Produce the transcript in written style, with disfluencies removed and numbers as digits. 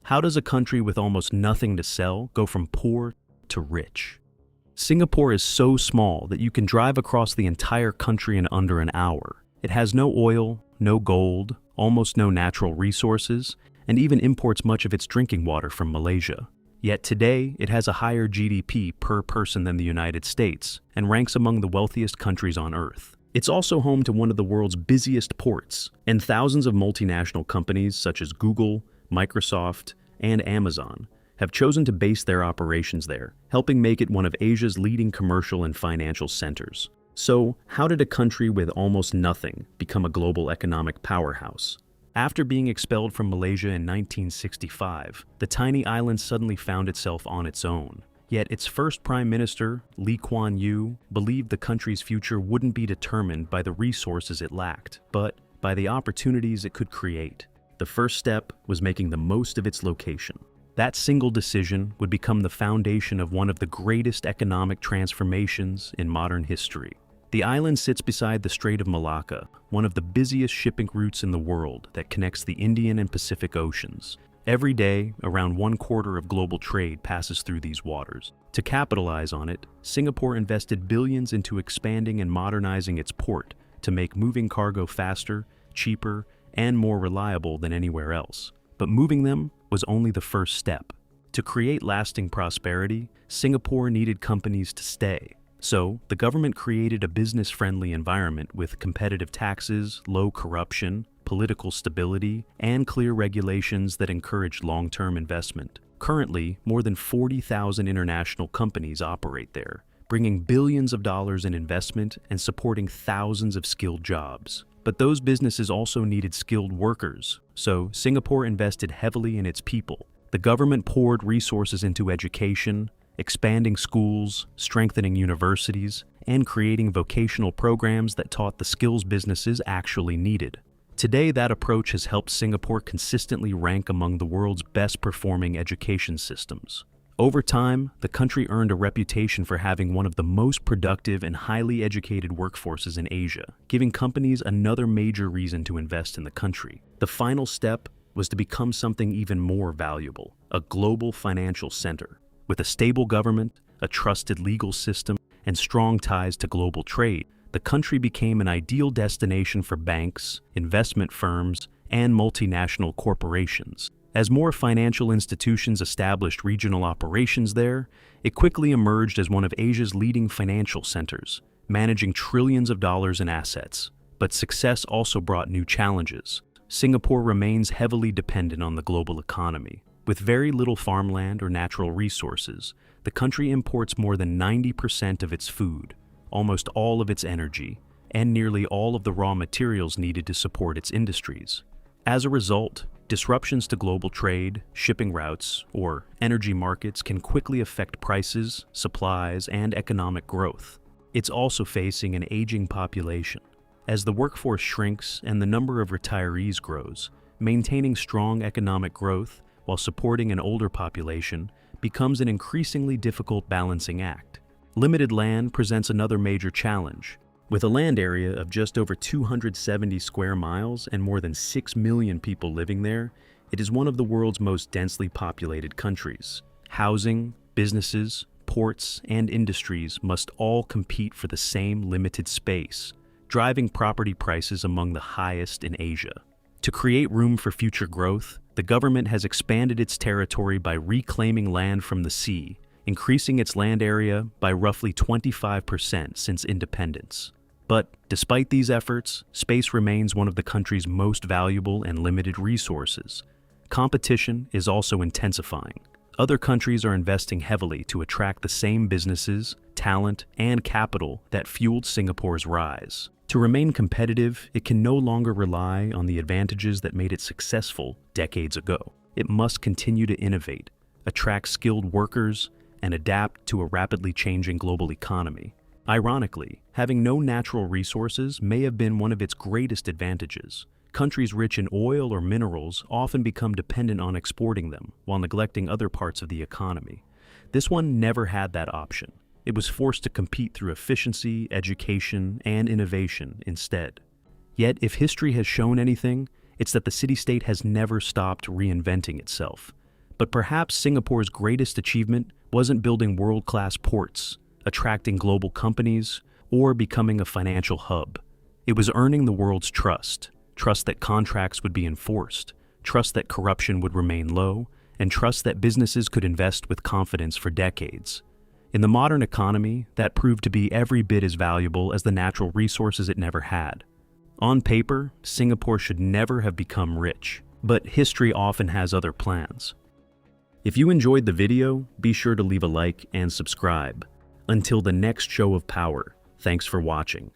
How does a country with almost nothing to sell go from poor to rich? Singapore is so small that you can drive across the entire country in under an hour. It has no oil, no gold, almost no natural resources, and even imports much of its drinking water from Malaysia. Yet today, it has a higher GDP per person than the United States and ranks among the wealthiest countries on Earth. It's also home to one of the world's busiest ports, and thousands of multinational companies such as Google, Microsoft, and Amazon have chosen to base their operations there, helping make it one of Asia's leading commercial and financial centers. So, how did a country with almost nothing become a global economic powerhouse? After being expelled from Malaysia in 1965, the tiny island suddenly found itself on its own. Yet its first prime minister, Lee Kuan Yew, believed the country's future wouldn't be determined by the resources it lacked, but by the opportunities it could create. The first step was making the most of its location. That single decision would become the foundation of one of the greatest economic transformations in modern history. The island sits beside the Strait of Malacca, one of the busiest shipping routes in the world that connects the Indian and Pacific Oceans. Every day, around 1/4 of global trade passes through these waters. To capitalize on it, Singapore invested billions into expanding and modernizing its port to make moving cargo faster, cheaper, and more reliable than anywhere else. But moving them was only the first step. To create lasting prosperity, Singapore needed companies to stay. So, the government created a business-friendly environment with competitive taxes, low corruption, political stability, and clear regulations that encouraged long-term investment. Currently, more than 40,000 international companies operate there, bringing billions of dollars in investment and supporting thousands of skilled jobs. But those businesses also needed skilled workers, so Singapore invested heavily in its people. The government poured resources into education, expanding schools, strengthening universities, and creating vocational programs that taught the skills businesses actually needed. Today, that approach has helped Singapore consistently rank among the world's best-performing education systems. Over time, the country earned a reputation for having one of the most productive and highly educated workforces in Asia, giving companies another major reason to invest in the country. The final step was to become something even more valuable, a global financial center. With a stable government, a trusted legal system, and strong ties to global trade, the country became an ideal destination for banks, investment firms, and multinational corporations. As more financial institutions established regional operations there, it quickly emerged as one of Asia's leading financial centers, managing trillions of dollars in assets. But success also brought new challenges. Singapore remains heavily dependent on the global economy. With very little farmland or natural resources, the country imports more than 90% of its food, almost all of its energy, and nearly all of the raw materials needed to support its industries. As a result, disruptions to global trade, shipping routes, or energy markets can quickly affect prices, supplies, and economic growth. It's also facing an aging population. As the workforce shrinks and the number of retirees grows, maintaining strong economic growth while supporting an older population becomes an increasingly difficult balancing act. Limited land presents another major challenge. With a land area of just over 270 square miles and more than 6 million people living there, it is one of the world's most densely populated countries. Housing, businesses, ports, and industries must all compete for the same limited space, driving property prices among the highest in Asia. To create room for future growth, the government has expanded its territory by reclaiming land from the sea, increasing its land area by roughly 25% since independence. But despite these efforts, space remains one of the country's most valuable and limited resources. Competition is also intensifying. Other countries are investing heavily to attract the same businesses, talent, and capital that fueled Singapore's rise. To remain competitive, it can no longer rely on the advantages that made it successful decades ago. It must continue to innovate, attract skilled workers, and adapt to a rapidly changing global economy. Ironically, having no natural resources may have been one of its greatest advantages. Countries rich in oil or minerals often become dependent on exporting them, while neglecting other parts of the economy. This one never had that option. It was forced to compete through efficiency, education, and innovation instead. Yet, if history has shown anything, it's that the city-state has never stopped reinventing itself. But perhaps Singapore's greatest achievement wasn't building world-class ports, attracting global companies, or becoming a financial hub. It was earning the world's trust, trust that contracts would be enforced, trust that corruption would remain low, and trust that businesses could invest with confidence for decades. In the modern economy, that proved to be every bit as valuable as the natural resources it never had. On paper, Singapore should never have become rich, but history often has other plans. If you enjoyed the video, be sure to leave a like and subscribe. Until the next show of power, thanks for watching.